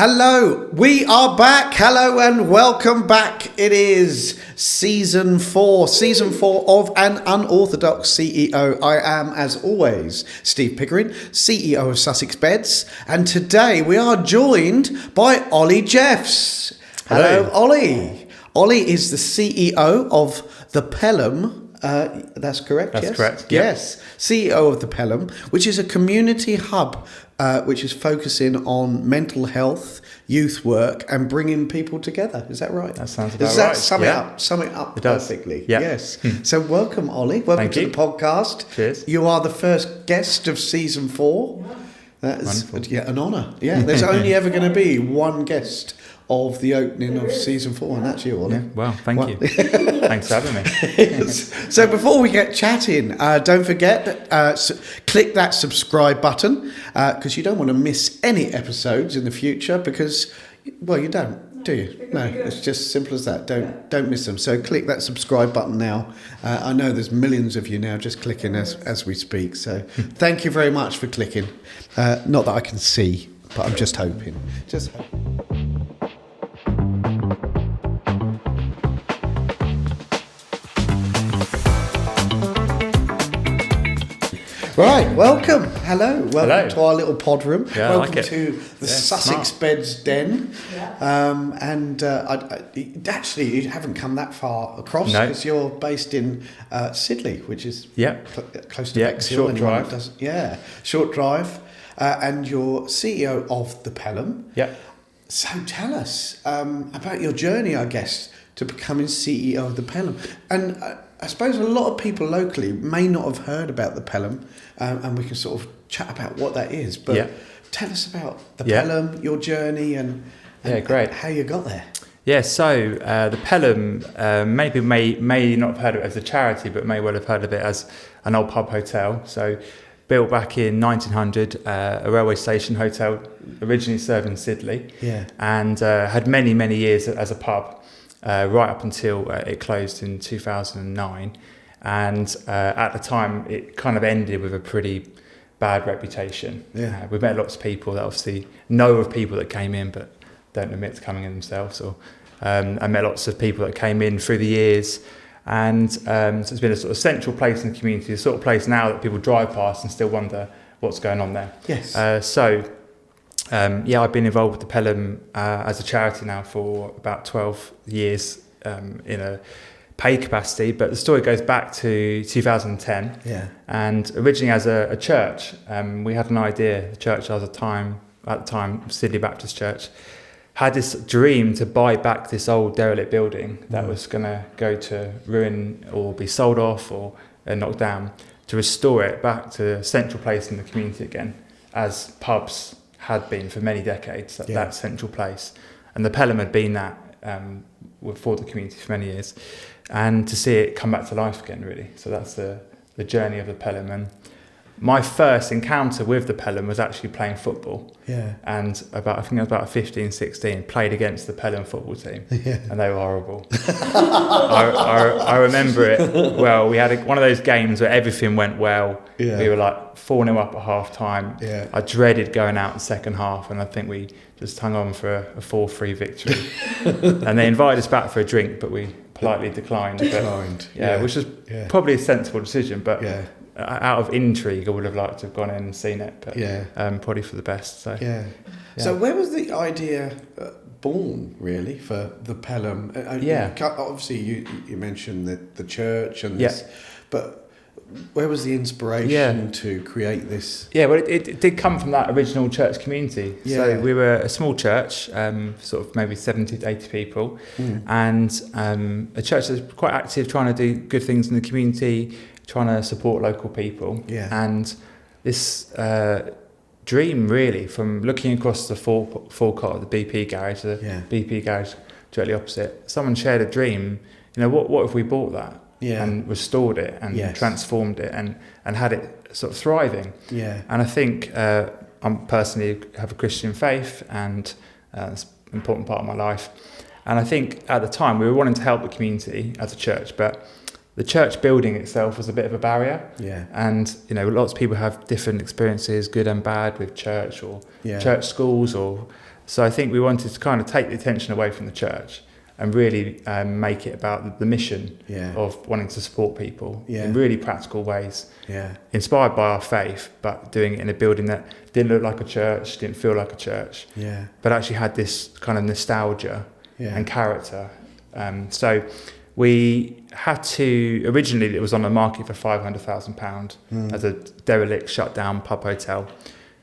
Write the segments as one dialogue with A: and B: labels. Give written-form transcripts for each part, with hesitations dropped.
A: Hello, we are back. Hello and welcome back. It is season four of An Unorthodox CEO. I am, as always, Steve Pickering, CEO of Sussex Beds, and today we are joined by Ollie Jeffs. Hello, Ollie. Ollie is the CEO of the Pelham. That's correct.
B: That's
A: yes?
B: correct. Yep.
A: Yes, CEO of the Pelham, which is a community hub which is focusing on mental health, youth work, and bringing people together. Is that right?
B: That sounds about
A: Does that
B: right.
A: sum it up
B: It does.
A: perfectly?
B: Yeah.
A: Yes. So welcome, Ollie. Welcome
B: Thank
A: to
B: you.
A: the podcast.
B: Cheers.
A: You are the first guest of season 4. That is an honour. Yeah, there's only ever going to be one guest of the opening of season 4, and that's you, Ollie.
B: Yeah, well, thank you. Thanks for having me.
A: So before we get chatting, don't forget that click that subscribe button because you don't want to miss any episodes in the future because, well, you don't, do you? No, it's just simple as that. Don't miss them. So click that subscribe button now. I know there's millions of you now just clicking as we speak. So thank you very much for clicking. Not that I can see, but I'm just hoping. Just hoping. Right, welcome. Hello. Welcome to our little pod room.
B: Yeah,
A: welcome
B: I like it.
A: to the Sussex
B: smart.
A: Beds Den.
B: Yeah.
A: Actually, you haven't come that far across
B: No.
A: because you're based in Sidley, which is close to Bexhill.
B: Short drive.
A: Short drive. And you're CEO of the Pelham.
B: Yeah.
A: So tell us about your journey, I guess, to becoming CEO of the Pelham. And I suppose a lot of people locally may not have heard about the Pelham, and we can sort of chat about what that is. But tell us about the Pelham, your journey, and
B: great.
A: how you got there.
B: Yeah, so the Pelham, many people may not have heard of it as a charity, but may well have heard of it as an old pub hotel. So built back in 1900, a railway station hotel, originally serving Sidley, and had many, many years as a pub. Right up until it closed in 2009, and at the time it kind of ended with a pretty bad reputation. We've met lots of people that obviously know of people that came in but don't admit to coming in themselves, or I met lots of people that came in through the years, and so it's been a sort of central place in the community, a sort of place now that people drive past and still wonder what's going on there. I've been involved with the Pelham as a charity now for about 12 years in a pay capacity, but the story goes back to 2010. And originally as a church, we had an idea. The church at the time, Sidley Baptist Church, had this dream to buy back this old derelict building that was going to go to ruin or be sold off or knocked down, to restore it back to a central place in the community again, as pubs had been for many decades, that central place. And the Pelham had been that for the community for many years. And to see it come back to life again, really. So that's the journey of the Pelham. And my first encounter with the Pelham was actually playing football. And I think I was about 15, 16, played against the Pelham football team. And they were horrible. I remember it well. We had one of those games where everything went well. We were like 4-0 up at half time. I dreaded going out in the second half, and I think we just hung on for a 4-3 victory. And they invited us back for a drink, but we politely declined. Which was probably a sensible decision, but out of intrigue, I would have liked to have gone in and seen it, but probably for the best. So where was the idea born, really, for the Pelham?
A: Obviously, you mentioned the church and this, but where was the inspiration to create this? Well,
B: it did come from that original church community. So we were a small church, sort of maybe 70 to 80 people, and a church that's quite active, trying to do good things in the community, trying to support local people. And this dream, really, from looking across the forecourt of the BP garage, BP garage directly opposite, someone shared a dream, what if we bought that? And restored it and transformed it and had it sort of thriving. And I think I personally have a Christian faith, and it's an important part of my life. And I think at the time we were wanting to help the community as a church, but the church building itself was a bit of a barrier.
A: Yeah.
B: And, lots of people have different experiences, good and bad, with church or
A: Yeah.
B: church schools. So I think we wanted to kind of take the attention away from the church and really make it about the mission of wanting to support people in really practical ways.
A: Yeah.
B: Inspired by our faith, but doing it in a building that didn't look like a church, didn't feel like a church, but actually had this kind of nostalgia and character. So we had to, originally it was on the market for £500,000 as a derelict, shut down pub hotel.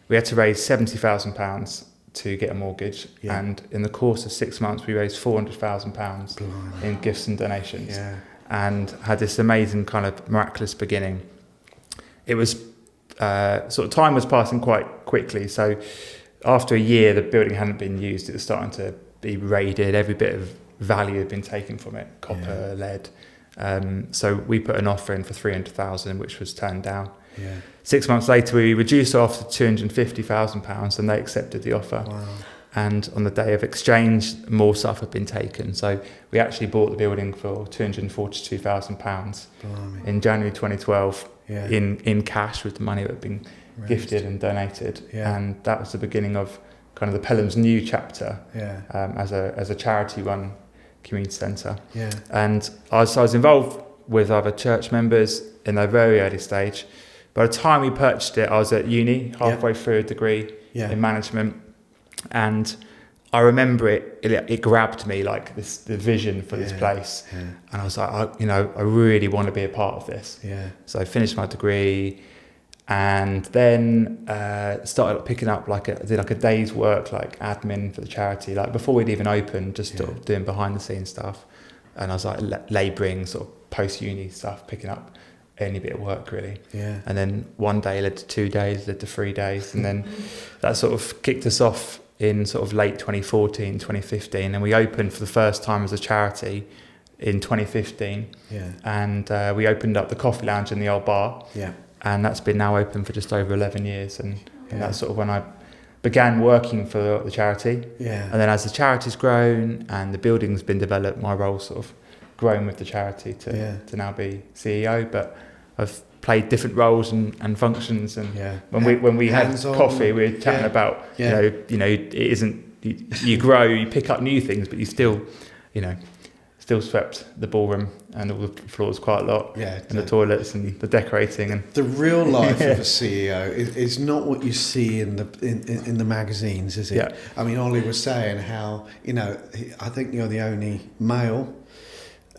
B: We had to raise £70,000 to get a mortgage, and in the course of 6 months we raised £400,000 in gifts and donations, and had this amazing kind of miraculous beginning. It was sort of time was passing quite quickly, so after a year the building hadn't been used, it was starting to be raided, every bit of value had been taken from it, copper, lead. So we put an offer in for 300,000, which was turned down. 6 months later, we reduced our offer to £250,000, and they accepted the offer.
A: Wow.
B: And on the day of exchange, more stuff had been taken. So we actually bought the building for £242,000 in January 2012 in cash, with the money that had been gifted and donated. And that was the beginning of kind of the Pelham's new chapter as a charity-run community centre. And I was involved with other church members in a very early stage. By the time we purchased it, I was at uni, halfway through a degree in management, and I remember it grabbed me, like the vision for this place, and I was like, I really want to be a part of this. So I finished my degree, and then started picking up did a day's work, like admin for the charity, like before we'd even opened, just sort of doing behind the scenes stuff, and I was like labouring, sort of post uni stuff, picking up any bit of work really. And then one day led to 2 days, led to 3 days, and then that sort of kicked us off in sort of late 2014, 2015, and we opened for the first time as a charity in 2015. And we opened up the coffee lounge and the old bar, and that's been now open for just over 11 years, and that's sort of when I began working for the charity. And then as the charity's grown and the building's been developed, my role's sort of grown with the charity to now be CEO, but I've played different roles and functions, and when we had coffee, we were chatting about it isn't you grow, you pick up new things, but you still swept the ballroom and all the floors quite a lot, and the toilets and the decorating, and
A: the real life of a CEO is not what you see in the magazines, is it? I mean, Ollie was saying how I think you're the only male.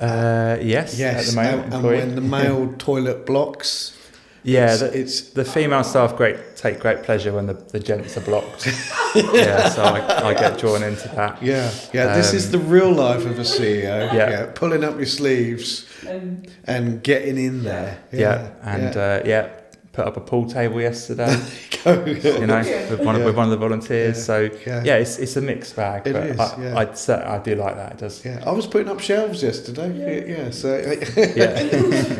B: Yes, at the moment.
A: And when the male toilet blocks,
B: it's the female staff take great pleasure when the gents are blocked. So I get drawn into that.
A: This is the real life of a CEO. Pulling up your sleeves and getting in there. Put up a pool table yesterday.
B: With one of the volunteers. So it's a mixed bag. I do like that. It does.
A: I was putting up shelves yesterday. So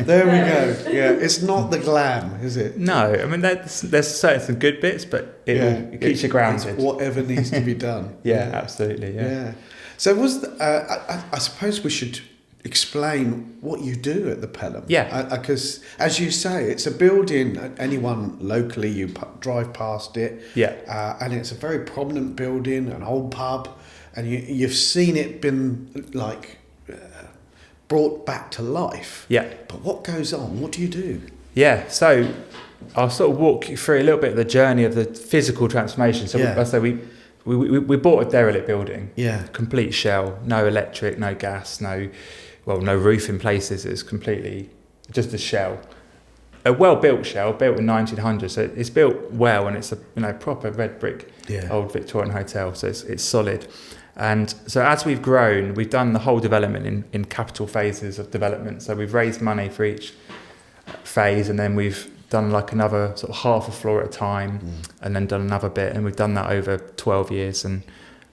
A: there we go. It's not the glam, is it?
B: No, I mean there's certainly some good bits, but it keeps you grounded.
A: It's whatever needs to be done.
B: Absolutely.
A: So I suppose we should explain what you do at the Pelham. Because as you say, it's a building, anyone locally, you drive past it, and it's a very prominent building, an old pub, and you've seen it been brought back to life. But what goes on? What do you do?
B: So I'll sort of walk you through a little bit of the journey of the physical transformation. So we bought a derelict building, complete shell, no electric, no gas, no roof in places. It's completely just a shell, a well-built shell, built in 1900. So it's built well, and it's a proper red brick old Victorian hotel. So it's solid. And so as we've grown, we've done the whole development in capital phases of development. So we've raised money for each phase, and then we've done another sort of half a floor at a time, and then done another bit, and we've done that over 12 years and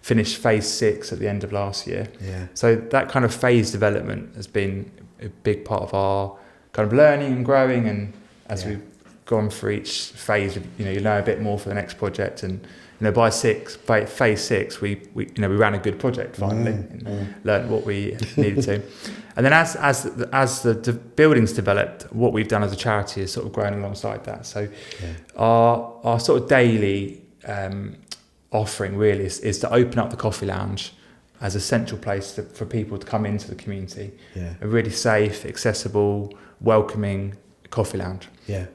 B: finished phase 6 at the end of last year. So that kind of phase development has been a big part of our kind of learning and growing, and as we've gone through each phase, you learn a bit more for the next project, and by phase 6, we ran a good project finally, and learned what we needed to. And then as the buildings developed, what we've done as a charity is sort of grown alongside that. So our sort of daily offering really is to open up the coffee lounge as a central place for people to come into the community. A really safe, accessible, welcoming coffee lounge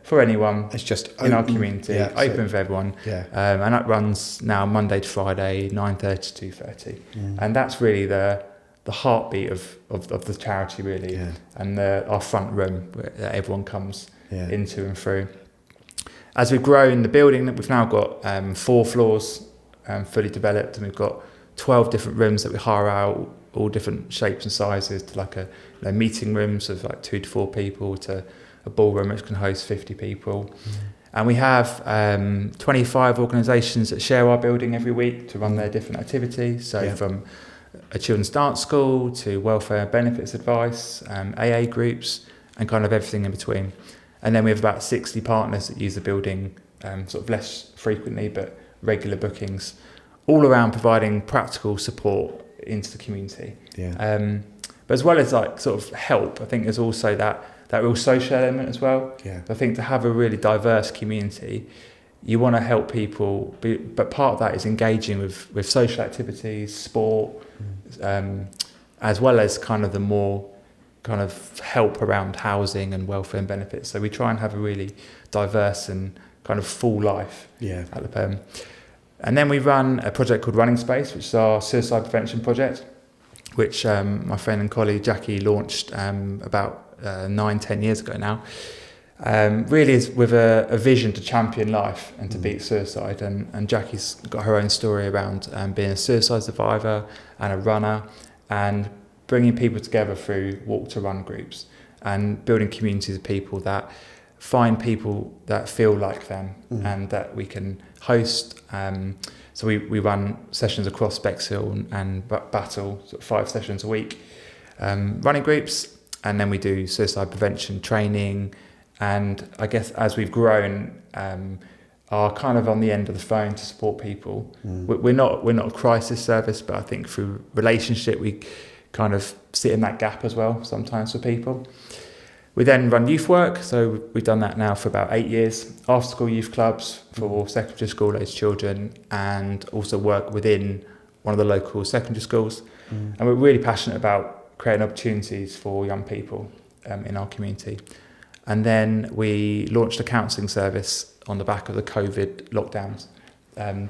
B: for anyone. It's just in our community, open for everyone. And that runs now Monday to Friday, 9:30 to 2:30. And that's really the heartbeat of the charity really, and our front room where everyone comes into and through. As we've grown the building, we've now got 4 floors fully developed, and we've got 12 different rooms that we hire out, all different shapes and sizes, to like meeting rooms of like 2 to 4 people, to a ballroom which can host 50 people. And we have 25 organisations that share our building every week to run their different activities. So from a children's dance school to welfare and benefits advice, AA groups, and kind of everything in between. And then we have about 60 partners that use the building sort of less frequently, but regular bookings, all around providing practical support into the community. But as well as like sort of help, I think there's also that real social element as well. I think to have a really diverse community, you want to help people, but part of that is engaging with social activities, sport, as well as kind of the more kind of help around housing and welfare and benefits. So we try and have a really diverse and kind of full life at the Pelham. And then we run a project called Running Space, which is our suicide prevention project, which my friend and colleague Jackie launched about 9-10 years ago now. Really is with a vision to champion life and to beat suicide. And Jackie's got her own story around being a suicide survivor and a runner, and bringing people together through walk to run groups and building communities of people that find people that feel like them and that we can host. So we run sessions across Bexhill and Battle, sort of 5 sessions a week, running groups, and then we do suicide prevention training. And I guess as we've grown, are kind of on the end of the phone to support people. We're not a crisis service, but I think through relationship we kind of sit in that gap as well sometimes for people. We then run youth work, so we've done that now for about 8 years. After school youth clubs for secondary school age children, and also work within one of the local secondary schools. And we're really passionate about creating opportunities for young people in our community. And then we launched a counselling service on the back of the COVID lockdowns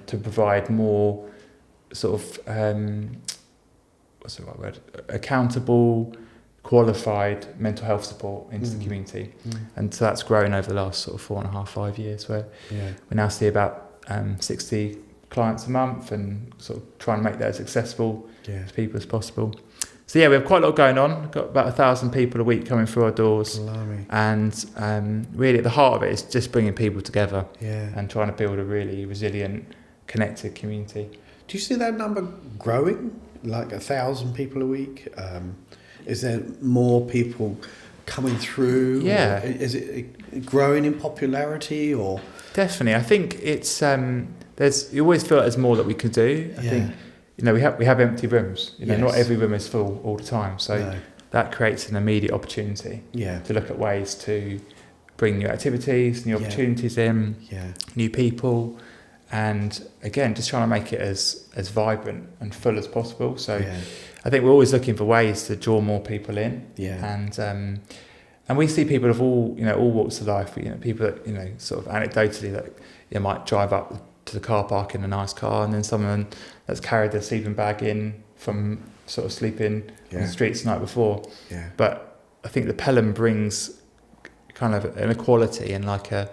B: to provide more sort of, what's the right word, accountable, qualified mental health support into the community. And so that's grown over the last sort of 4.5-5 years, where we now see about 60 clients a month, and sort of trying to make that as accessible to people as possible. So we have quite a lot going on. We've got about 1,000 people a week coming through our doors. Blimey. And really at the heart of it is just bringing people together and trying to build a really resilient, connected community.
A: Do you see that number growing, like 1,000 people a week? Is there more people coming through?
B: Yeah.
A: Is it growing in popularity or?
B: Definitely. I think it's you always feel like there's more that we could do. I think we have empty rooms. Not every room is full all the time. So that creates an immediate opportunity to look at ways to bring new activities, new opportunities in, new people, and again just trying to make it as vibrant and full as possible. So I think we're always looking for ways to draw more people in, and we see people of all walks of life. People that sort of anecdotally that might drive up to the car park in a nice car, and then someone that's carried their sleeping bag in from sort of sleeping on the streets the night before. But I think the Pelham brings kind of an equality and like a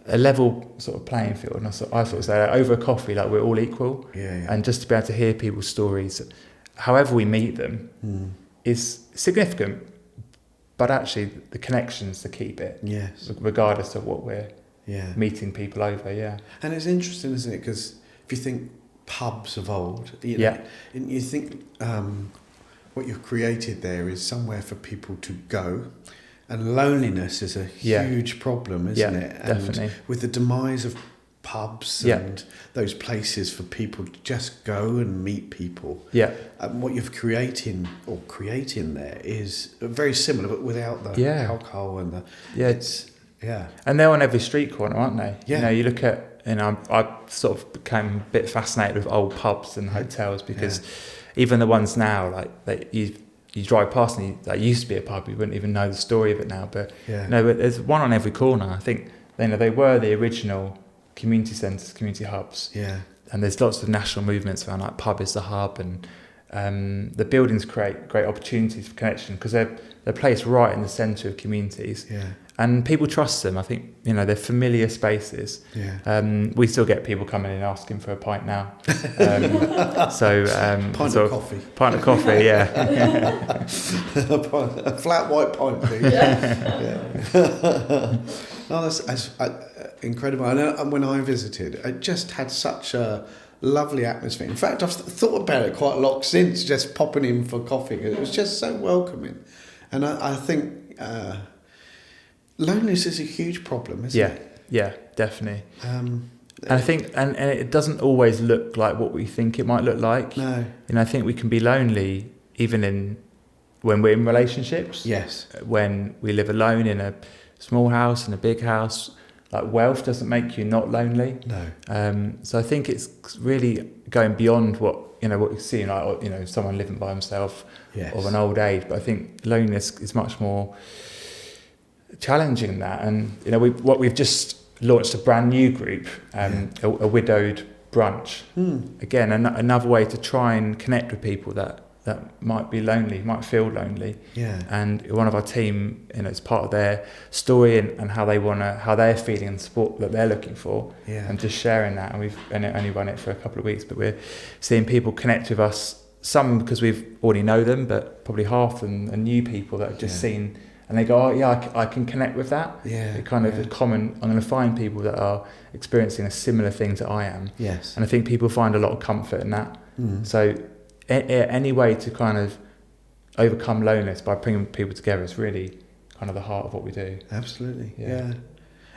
B: level sort of playing field. And I sort of say over a coffee, like we're all equal, and just to be able to hear people's stories, however we meet them, is significant. But actually, the connections to keep it, regardless of what we're meeting people over.
A: And it's interesting, isn't it? Because if you think pubs of old, and you think what you've created there is somewhere for people to go. And loneliness is a huge problem, isn't it? And
B: definitely.
A: with the demise of pubs and those places for people to just go and meet people.
B: Yeah.
A: And what you're creating there is very similar, but without the alcohol and the... And
B: they're on every street corner, aren't they?
A: Yeah.
B: You look at, I sort of became a bit fascinated with old pubs and hotels because even the ones now, like that you drive past and that used to be a pub, you wouldn't even know the story of it now. But but there's one on every corner. I think they were the original community centres, community hubs.
A: Yeah.
B: And there's lots of national movements around like pub is the hub, and the buildings create great opportunities for connection because they're placed right in the centre of communities.
A: Yeah.
B: And people trust them. I think, they're familiar spaces.
A: Yeah.
B: We still get people coming in asking for a pint now.
A: Pint of coffee.
B: Pint of coffee, yeah.
A: A flat white pint, please. No, that's incredible. I know when I visited, it just had such a lovely atmosphere. In fact, I've thought about it quite a lot since, just popping in for coffee. It was just so welcoming. And I think... loneliness is a huge problem, isn't it?
B: Yeah, definitely. And I think, and it doesn't always look like what we think it might look like.
A: No.
B: I think we can be lonely even when we're in relationships.
A: Yes.
B: When we live alone in a small house, in a big house. Like wealth doesn't make you not lonely.
A: No.
B: So I think it's really going beyond what you see, like someone living by himself of an old age. But I think loneliness is much more challenging that, and we've just launched a brand new group, a widowed brunch. Again, another way to try and connect with people that might be lonely, might feel lonely. And one of our team, it's part of their story and how they're feeling and support that they're looking for, and just sharing that. And we've only run it for a couple of weeks, but we're seeing people connect with us, some because we've already know them, but probably half of them are new people that have just seen. And they go, I can connect with that. It kind of is common. I'm going to find people that are experiencing a similar things that I am.
A: Yes.
B: And I think people find a lot of comfort in that. So any way to kind of overcome loneliness by bringing people together is really kind of the heart of what we do.
A: Absolutely. Yeah.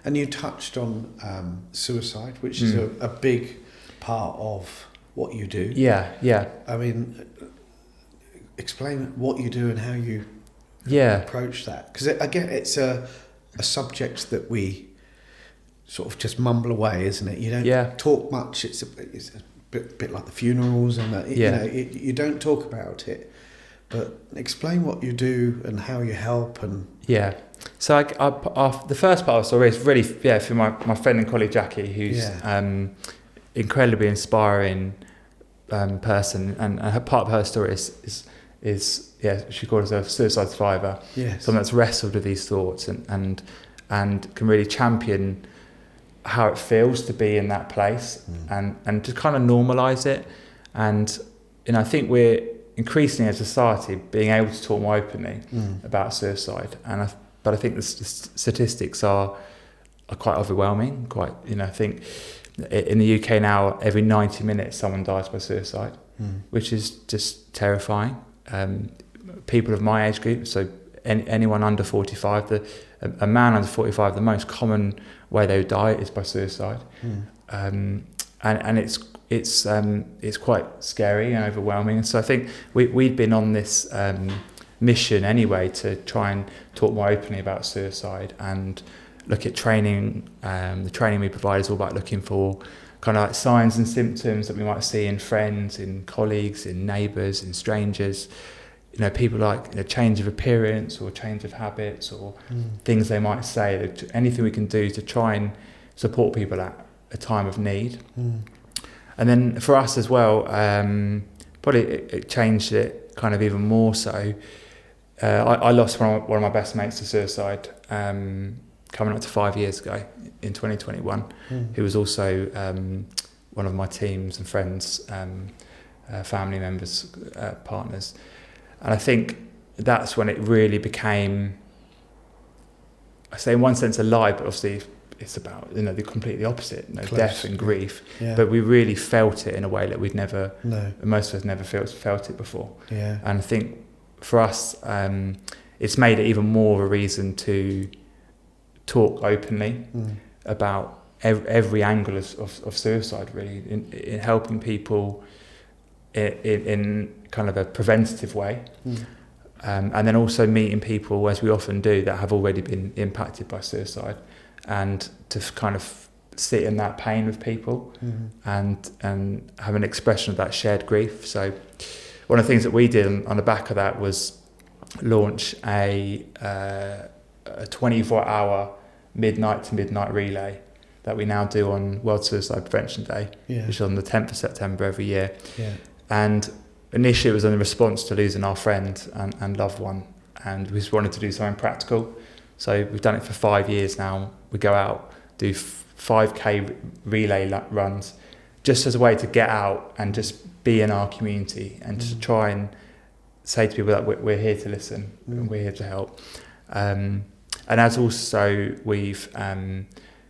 A: And you touched on suicide, which is a big part of what you do.
B: Yeah.
A: I mean, explain what you do and how you... approach that, because again it's a subject that we sort of just mumble away, isn't it? You don't talk much. It's a bit like the funerals and that. You don't talk about it, but explain what you do and how you help. And
B: so the first part of the story is really for my friend and colleague Jackie, who's incredibly inspiring person, and part of her story is she called herself a suicide survivor. Someone that's wrestled with these thoughts and can really champion how it feels to be in that place and to kind of normalise it. And I think we're increasingly as a society being able to talk more openly about suicide. But I think the statistics are quite overwhelming. I think in the UK now, every 90 minutes someone dies by suicide, which is just terrifying. People of my age group, so anyone under 45, a man under 45, the most common way they would die is by suicide, and it's quite scary and overwhelming. And so I think we'd been on this mission anyway to try and talk more openly about suicide and look at training. The training we provide is all about looking for kind of like signs and symptoms that we might see in friends, in colleagues, in neighbours, in strangers. People like change of appearance or change of habits or things they might say. Anything we can do to try and support people at a time of need. And then for us as well, probably it changed it kind of even more so. I lost one of my best mates to suicide coming up to 5 years ago in 2021, who was also one of my teams and friends, family members, partners. And I think that's when it really became, I say in one sense a lie, but obviously it's about the completely opposite, death and grief. But we really felt it in a way that we'd never, most of us never felt it before. And I think for us, it's made it even more of a reason to talk openly about every angle of suicide, really, in helping people in kind of a preventative way. And then also meeting people, as we often do, that have already been impacted by suicide, and to kind of sit in that pain with people, and have an expression of that shared grief. So one of the things that we did on the back of that was launch a 24-hour midnight to midnight relay that we now do on World Suicide Prevention Day, which is on the 10th of September every year. And initially it was in response to losing our friend and loved one, and we just wanted to do something practical. So we've done it for 5 years now. We go out, do 5K relay runs, just as a way to get out and just be in our community, and to try and say to people that we're here to listen, and we're here to help. And as also we've kind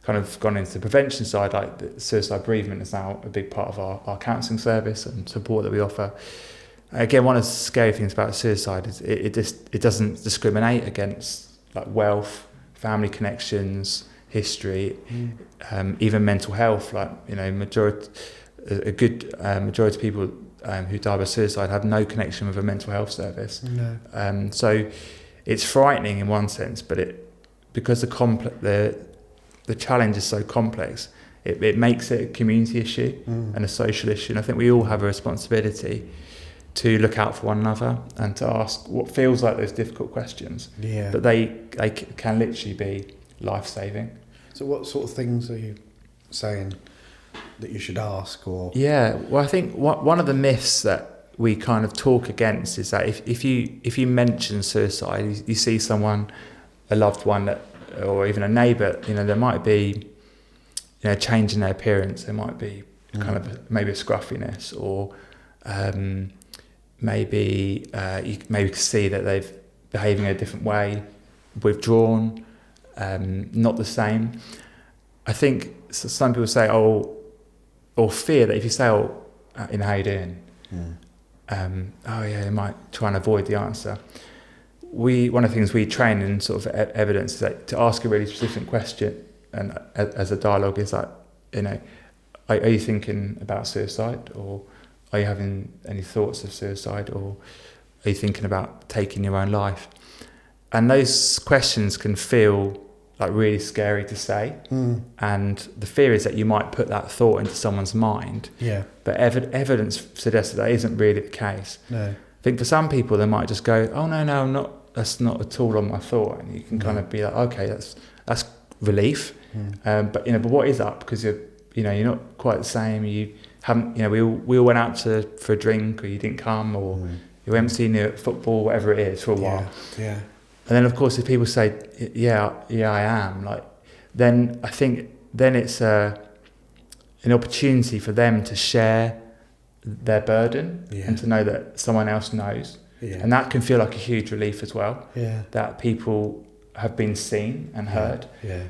B: of gone into the prevention side, like the suicide bereavement is now a big part of our counselling service and support that we offer. Again, one of the scary things about suicide is it doesn't discriminate against like wealth, family connections, history, even mental health. Like, you know, a good majority of people who die by suicide have no connection with a mental health service. No. So it's frightening in one sense, but because the challenge is so complex, it makes it a community issue and a social issue. And I think we all have a responsibility to look out for one another and to ask what feels like those difficult questions. But they can literally be life-saving.
A: So what sort of things are you saying that you should ask? Or
B: well, I think one of the myths that we kind of talk against is that if you mention suicide, you see someone, a loved one or even a neighbour, you know, there might be, you know, change in their appearance. There might be kind of maybe a scruffiness, or maybe you maybe see that they've behaving in a different way, withdrawn, not the same. I think some people say, or fear that if you say, you know, how you doing? They might try and avoid the answer. One of the things we train in sort of evidence is that to ask a really specific question, and as a dialogue, is like, you know, are you thinking about suicide, or are you having any thoughts of suicide, or are you thinking about taking your own life? And those questions can feel like really scary to say, and the fear is that you might put that thought into someone's mind. But evidence suggests that isn't really the case. I think for some people they might just go, oh no, I'm not. That's not at all on my thought, and you can kind of be like, okay, that's relief. But you know, but what is up? Because you're not quite the same. You haven't, you know, we all went out for a drink, or you didn't come, or you haven't seen you at football, whatever it is, for a while. And then of course, if people say, yeah, I am, like, then I think then it's an opportunity for them to share their burden and to know that someone else knows. And that can feel like a huge relief as well, that people have been seen and heard.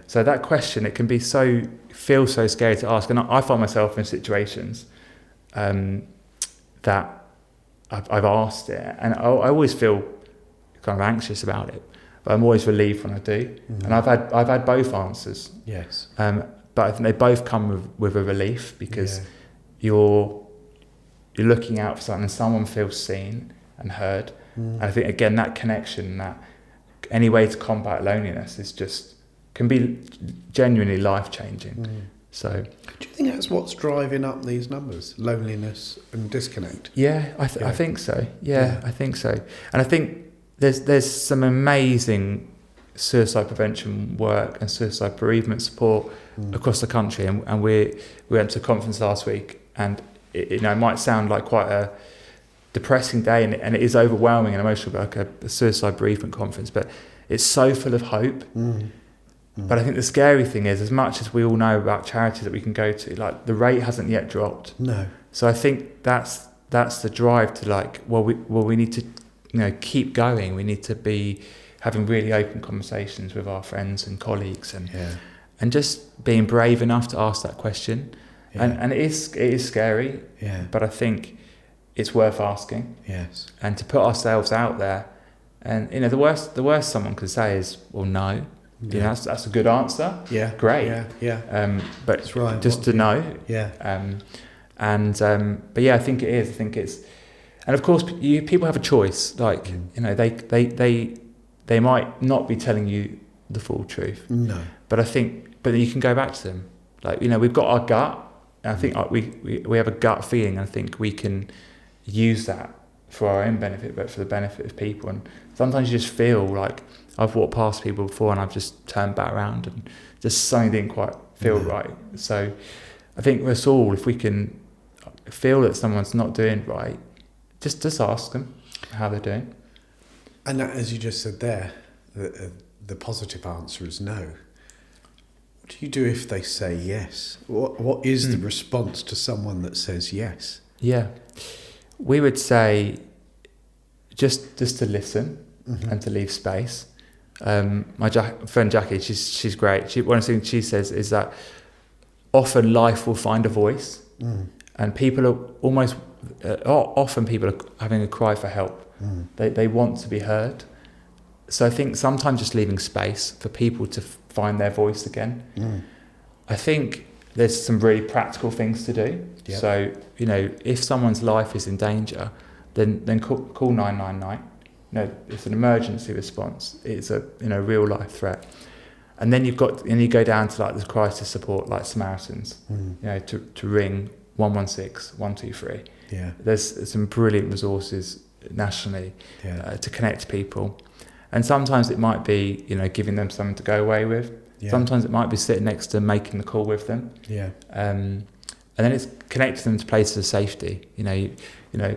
B: So that question, it can be feel so scary to ask. And I find myself in situations that I've asked it, and I always feel kind of anxious about it, but I'm always relieved when I do. And I've had both answers. But I think they both come with a relief, because you're looking out for something, and someone feels seen and heard. And I think again, that connection, that any way to combat loneliness can be genuinely life-changing. So
A: do you think that's what's driving up these numbers, loneliness and disconnect?
B: I think so. I think so. And I think there's some amazing suicide prevention work and suicide bereavement support across the country, and we went to a conference last week, and it might sound like quite a depressing day, and it is overwhelming and emotional, like a suicide bereavement conference, but it's so full of hope. But I think the scary thing is, as much as we all know about charities that we can go to, like, the rate hasn't yet dropped. So I think that's the drive to, like, we need to, you know, keep going. We need to be having really open conversations with our friends and colleagues, and just being brave enough to ask that question. And it is scary, but I think it's worth asking. And to put ourselves out there. And you know, the worst someone could say is, well, no. You know, that's a good answer.
A: Yeah.
B: Great.
A: Yeah.
B: But
A: That's right.
B: just to know.
A: Yeah.
B: But yeah, I think it is. I think it's, and of course, people have a choice. Like, you know, they might not be telling you the full truth.
A: No.
B: But I think, but you can go back to them. Like, you know, we've got our gut. And I think we have a gut feeling. I think we can use that for our own benefit, but for the benefit of people. And sometimes you just feel like, I've walked past people before and I've just turned back around and just something didn't quite feel right. So I think us all, if we can feel that someone's not doing right, just ask them how they're doing.
A: And that, as you just said there, the positive answer is no. What do you do if they say yes? What is the response to someone that says yes?
B: Yeah. We would say just to listen and to leave space. My friend Jackie, she's great. One of the things she says is that often life will find a voice, and people are almost often people are having a cry for help. They want to be heard. So I think sometimes just leaving space for people to find their voice again. I think there's some really practical things to do. Yep. So, you know, if someone's life is in danger, then call 999. No, it's an emergency response. It's a real life threat. And then you go down to like the crisis support, like Samaritans, you know, to ring 116, 123.
A: Yeah.
B: There's some brilliant resources nationally to connect people. And sometimes it might be, you know, giving them something to go away with. Yeah. Sometimes it might be sitting next to them, making the call with them. Yeah. And then it's connecting them to places of safety. You know,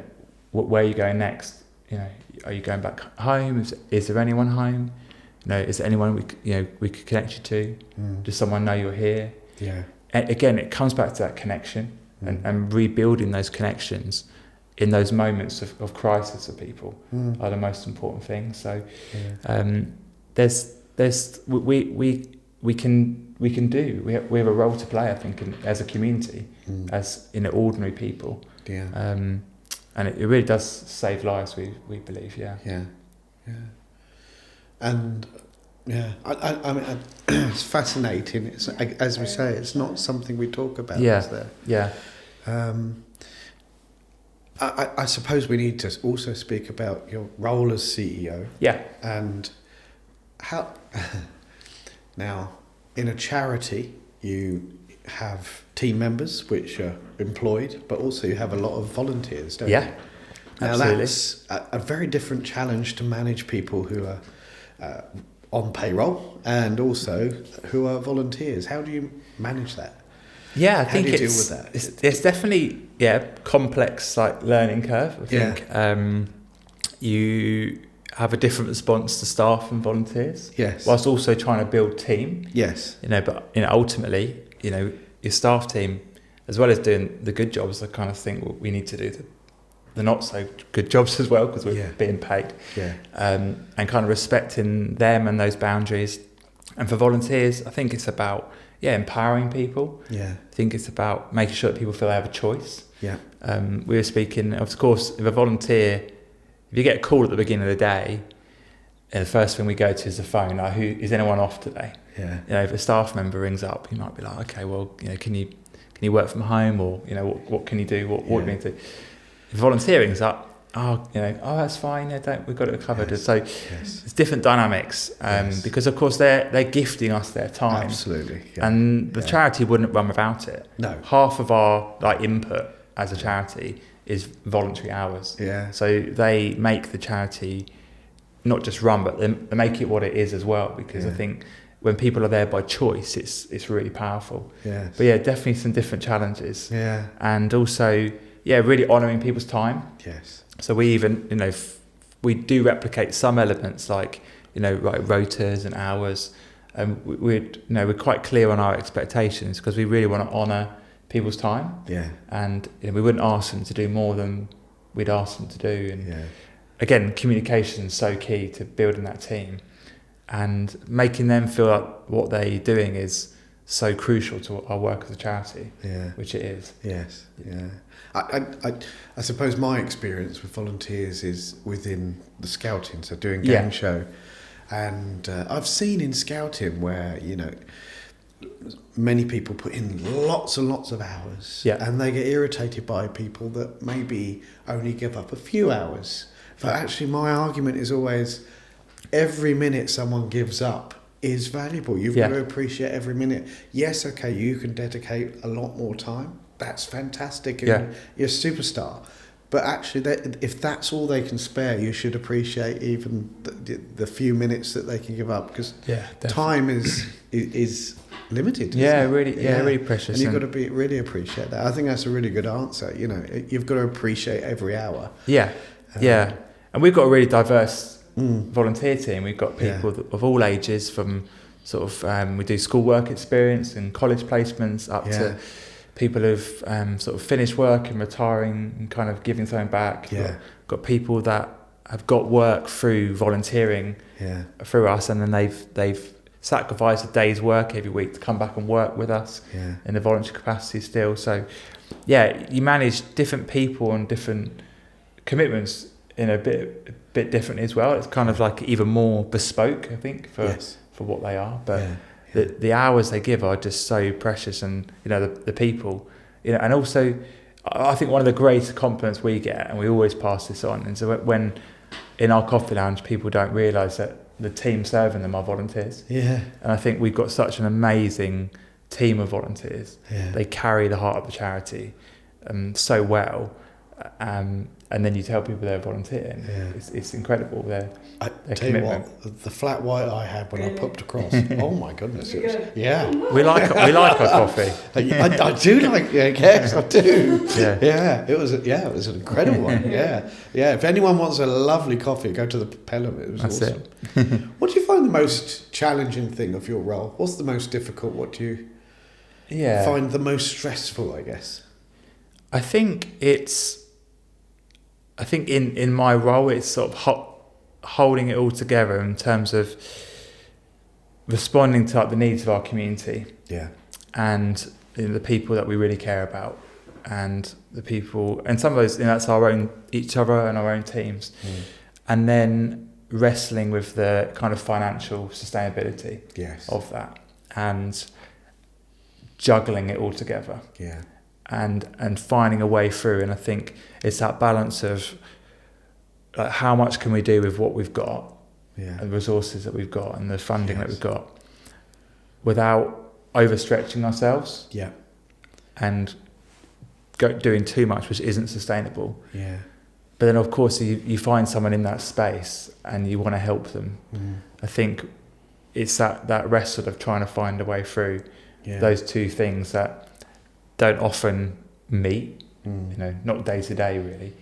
B: where are you going next? You know, are you going back home? Is there anyone home? You know, is there anyone we could connect you to? Does someone know you're here? Yeah. And again, it comes back to that connection and rebuilding those connections in those moments of crisis for people are the most important things. So we have a role to play, I think, as a community, as ordinary people. Yeah. And it really does save lives, we believe. Yeah.
A: Yeah. Yeah. And I mean, it's fascinating. It's, as we say, it's not something we talk about.
B: Yeah.
A: Is there?
B: Yeah.
A: I suppose we need to also speak about your role as CEO.
B: Yeah.
A: And how now in a charity you have team members which are employed, but also you have a lot of volunteers, don't you? Now
B: absolutely.
A: That's a very different challenge to manage people who are on payroll and also who are volunteers. How do you manage that?
B: Yeah, I think
A: How do you deal with that?
B: It's definitely complex, like learning curve. I think you have a different response to staff and volunteers. Yes. Whilst also trying to build team. Yes. You know, but ultimately, you know, your staff team, as well as doing the good jobs, I kind of think we need to do the not so good jobs as well because we're being paid. Yeah. And kind of respecting them and those boundaries. And for volunteers, I think it's about empowering people. Yeah. I think it's about making sure that people feel they have a choice. Yeah. We were speaking, of course, if a volunteer, if you get a call at the beginning of the day, the first thing we go to is the phone. Like, is anyone off today? Yeah. You know, if a staff member rings up, you might be like, okay, well, you know, can you work from home, or you know, what can you do? What do we need to do? If volunteering is up, that's fine. We've got it covered. Yes. So it's different dynamics because, of course, they're gifting us their time.
A: Absolutely.
B: Yeah. And the charity wouldn't run without it. No. Half of our input as a charity is voluntary hours. Yeah. So they make the charity not just run, but they make it what it is as well. Because I think when people are there by choice, it's really powerful. Yeah. But definitely some different challenges. Yeah. And also, really honouring people's time. Yes. So we even, you know, we do replicate some elements like, you know, rotas and hours. We're quite clear on our expectations because we really want to honour people's time. Yeah. And we wouldn't ask them to do more than we'd ask them to do. And again, communication is so key to building that team, and making them feel like what they're doing is so crucial to our work as a charity. Yeah. Which it is. Yes.
A: Yeah. I suppose my experience with volunteers is within the scouting, so doing game show. And I've seen in scouting where, many people put in lots and lots of hours, and they get irritated by people that maybe only give up a few hours. But actually, my argument is always every minute someone gives up is valuable. You've got to appreciate every minute. Yes, okay, you can dedicate a lot more time. That's fantastic, and you're a superstar. But actually, if that's all they can spare, you should appreciate even the few minutes that they can give up, because time is limited.
B: Really precious.
A: And you've got to really appreciate that. I think that's a really good answer. You've got to appreciate every hour.
B: And we've got a really diverse volunteer team. We've got people of all ages, from sort of we do school work experience and college placements up to people who've sort of finished work and retiring and kind of giving something back. Got people that have got work through volunteering through us, and then they've sacrificed a day's work every week to come back and work with us in the voluntary capacity still. So you manage different people and different commitments in a bit differently as well. It's kind of like even more bespoke, I think, for what they are. But the hours they give are just so precious, and the people, and also I think one of the greatest compliments we get, and we always pass this on, and so when in our coffee lounge people don't realise that the team serving them are volunteers. And I think we've got such an amazing team of volunteers. They carry the heart of the charity so well. And then you tell people they're volunteering. It's incredible, their
A: tell
B: commitment.
A: You what, the flat white I had when I popped across. Oh my goodness! It was,
B: we like our coffee.
A: I do like. Yes, I do. It was an incredible one. If anyone wants a lovely coffee, go to the Pelham. It was awesome. What do you find the most challenging thing of your role? What's the most difficult? What do you find the most stressful? I guess.
B: I think in my role, it's sort of holding it all together in terms of responding to the needs of our community, and the people that we really care about, and the people, and some of those, that's each other and our own teams, and then wrestling with the kind of financial sustainability of that, and juggling it all together. And finding a way through. And I think it's that balance of how much can we do with what we've got, and the resources that we've got, and the funding that we've got, without overstretching ourselves, and doing too much which isn't sustainable. But then of course you find someone in that space and you want to help them. I think it's that wrestle of trying to find a way through those two things that don't often meet, not day to day really,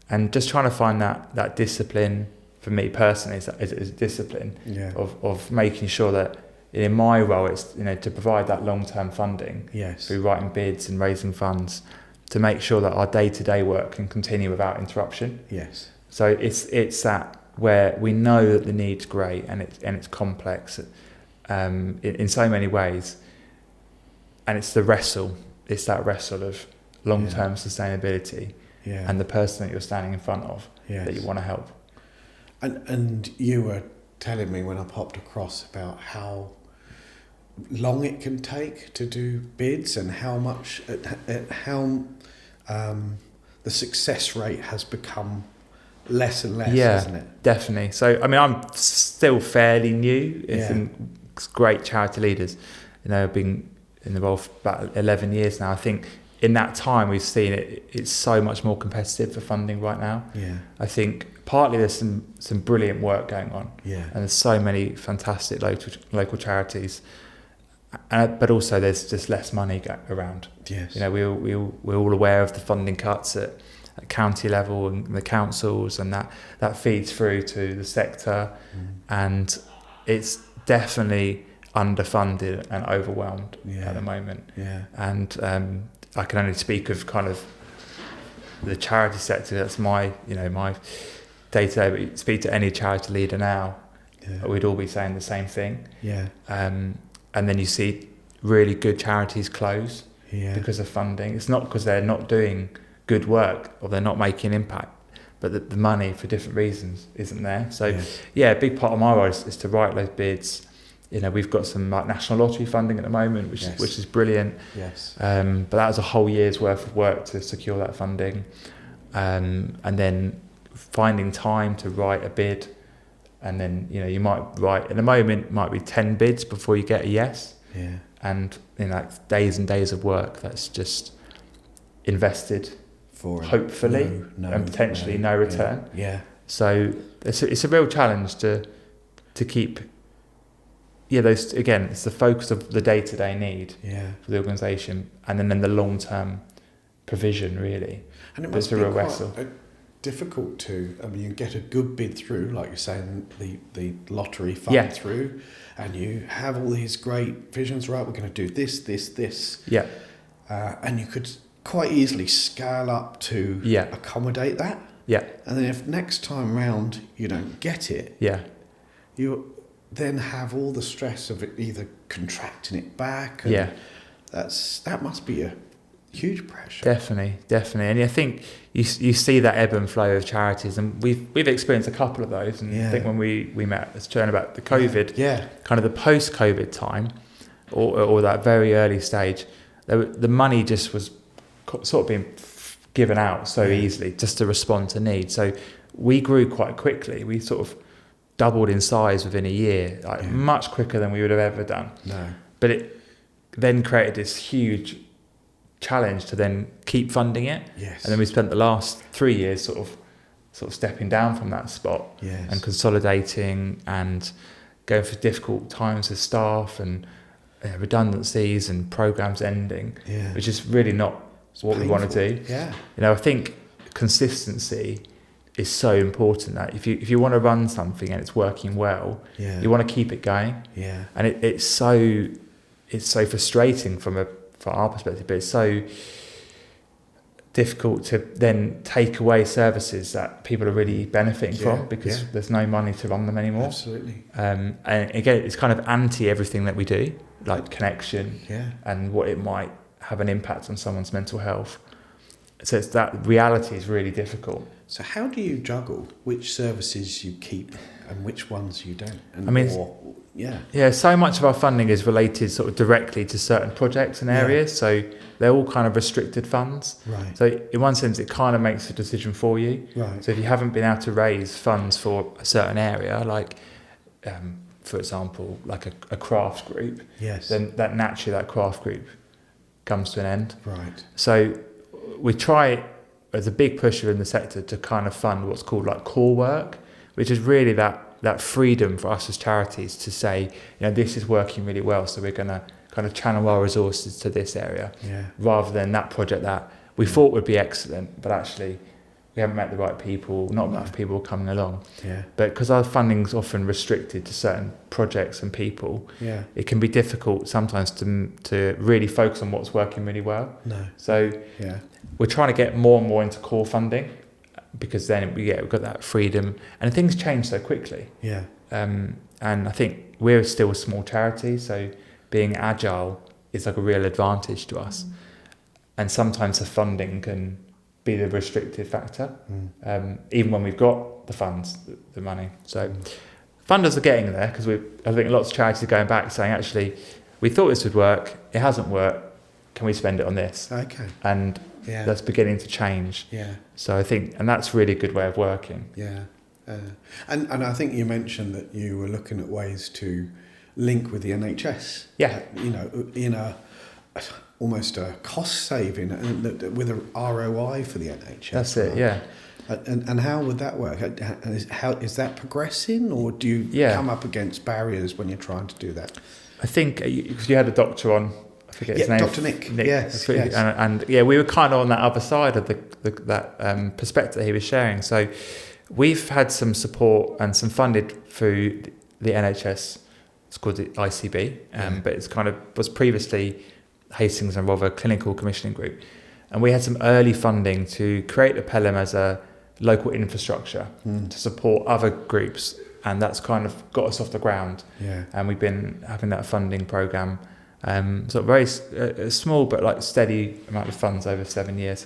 B: and just trying to find that discipline for me personally is discipline of making sure that in my role it's to provide that long-term funding through writing bids and raising funds to make sure that our day-to-day work can continue without interruption. So it's that where we know that the need's great and it's complex in so many ways, and it's the wrestle. It's that wrestle of long-term sustainability and the person that you're standing in front of that you want to help.
A: And you were telling me when I popped across about how long it can take to do bids and how much, how the success rate has become less and less, hasn't it?
B: Definitely. So, I mean, I'm still fairly new. It's great charity leaders. I've been in the role for about 11 years now. I think in that time we've seen it's so much more competitive for funding right now. I think partly there's some brilliant work going on, and there's so many fantastic local charities, but also there's just less money around. We're all aware of the funding cuts at county level and the councils, and that feeds through to the sector, and it's definitely underfunded and overwhelmed at the moment. And I can only speak of kind of the charity sector. That's my day-to-day, but speak to any charity leader now, we'd all be saying the same thing. And then you see really good charities close because of funding. It's not because they're not doing good work or they're not making impact, but the money for different reasons isn't there. So a big part of my role is to write those bids. We've got some like national lottery funding at the moment, which is brilliant.
A: Yes.
B: But that was a whole year's worth of work to secure that funding, and then finding time to write a bid, and then you might write at the moment might be 10 bids before you get a yes.
A: Yeah.
B: And like days and days of work that's just invested
A: for
B: hopefully and potentially no return.
A: Yeah.
B: So it's a real challenge to keep. Those again, it's the focus of the day-to-day need for the organisation, and then the long-term provision really.
A: And it must be quite difficult to. I mean, you get a good bid through, like you're saying, the lottery fund through, and you have all these great visions. Right, we're going to do this.
B: Yeah.
A: And you could quite easily scale up to accommodate that.
B: Yeah.
A: And then if next time round you don't get it.
B: Yeah.
A: You then have all the stress of it either contracting it back. And that must be a huge pressure.
B: Definitely. And I think you see that ebb and flow of charities, and we've experienced a couple of those. And I think when we met, let's turn about the COVID, kind of the post-COVID time, or that very early stage, the money just was sort of being given out so easily just to respond to need. So we grew quite quickly. We sort of doubled in size within a year, much quicker than we would have ever done.
A: No.
B: But it then created this huge challenge to then keep funding it.
A: Yes.
B: And then we spent the last 3 years sort of stepping down from that spot and consolidating and going through difficult times with staff and redundancies and programs ending, which is really not what we want to do.
A: Yeah.
B: I think consistency is so important, that if you want to run something and it's working well, you want to keep it going.
A: Yeah.
B: And it's so frustrating from our perspective, but it's so difficult to then take away services that people are really benefiting from because there's no money to run them anymore.
A: Absolutely.
B: And again, it's kind of anti everything that we do, like connection and what it might have an impact on someone's mental health. So it's that reality is really difficult.
A: So how do you juggle which services you keep and which ones you don't? And
B: so much of our funding is related sort of directly to certain projects and areas. So they're all kind of restricted funds.
A: Right.
B: So in one sense, it kind of makes the decision for you.
A: Right.
B: So if you haven't been able to raise funds for a certain area, like, for example, like a craft group, then that craft group comes to an end.
A: Right.
B: So we try, as a big pusher in the sector, to kind of fund what's called like core work, which is really that freedom for us as charities to say, this is working really well, so we're going to kind of channel our resources to this area, rather than that project that we thought would be excellent, but actually we haven't met the right people, not enough people coming along. Yeah. But because our funding's often restricted to certain projects and people, it can be difficult sometimes to really focus on what's working really well.
A: No.
B: So we're trying to get more and more into core funding, because then we've got that freedom, and things change so quickly. Yeah. And I think we're still a small charity, so being agile is like a real advantage to us. And sometimes the funding can be the restrictive factor, even when we've got the funds, the money. So funders are getting there, because I think lots of charities are going back saying, actually, we thought this would work, it hasn't worked, can we spend it on this?
A: Okay.
B: And that's beginning to change.
A: Yeah.
B: So I think, and that's really a good way of working.
A: Yeah. And I think you mentioned that you were looking at ways to link with the NHS. Yeah. In a almost a cost saving with a ROI for the NHS.
B: That's it, yeah.
A: And how would that work? Is that progressing, or do you come up against barriers when you're trying to do that?
B: I think, because you had a doctor on, I forget his name.
A: Dr. Nick. Yes.
B: And we were kind of on that other side of that perspective that he was sharing. So we've had some support and some funded through the NHS. It's called the ICB, but it's kind of was previously Hastings and Rother Clinical Commissioning Group. And we had some early funding to create the Pelham as a local infrastructure to support other groups. And that's kind of got us off the ground. Yeah. And we've been having that funding programme. So very small but like steady amount of funds over 7 years.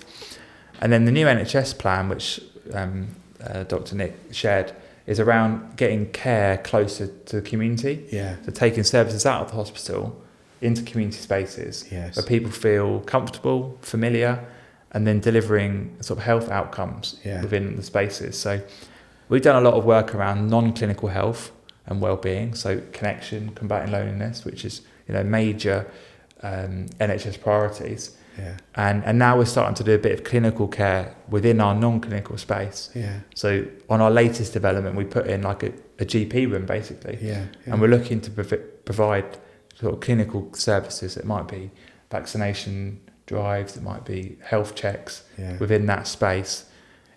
B: And then the new NHS plan, which Dr. Nick shared is around getting care closer to the community.
A: Yeah.
B: So taking services out of the hospital into community spaces where people feel comfortable, familiar, and then delivering sort of health outcomes within the spaces. So we've done a lot of work around non-clinical health and wellbeing, so connection, combating loneliness, which is major NHS priorities.
A: Yeah.
B: And now we're starting to do a bit of clinical care within our non-clinical space.
A: Yeah.
B: So on our latest development, we put in like a GP room basically, and we're looking to provide sort of clinical services. It might be vaccination drives, it might be health checks within that space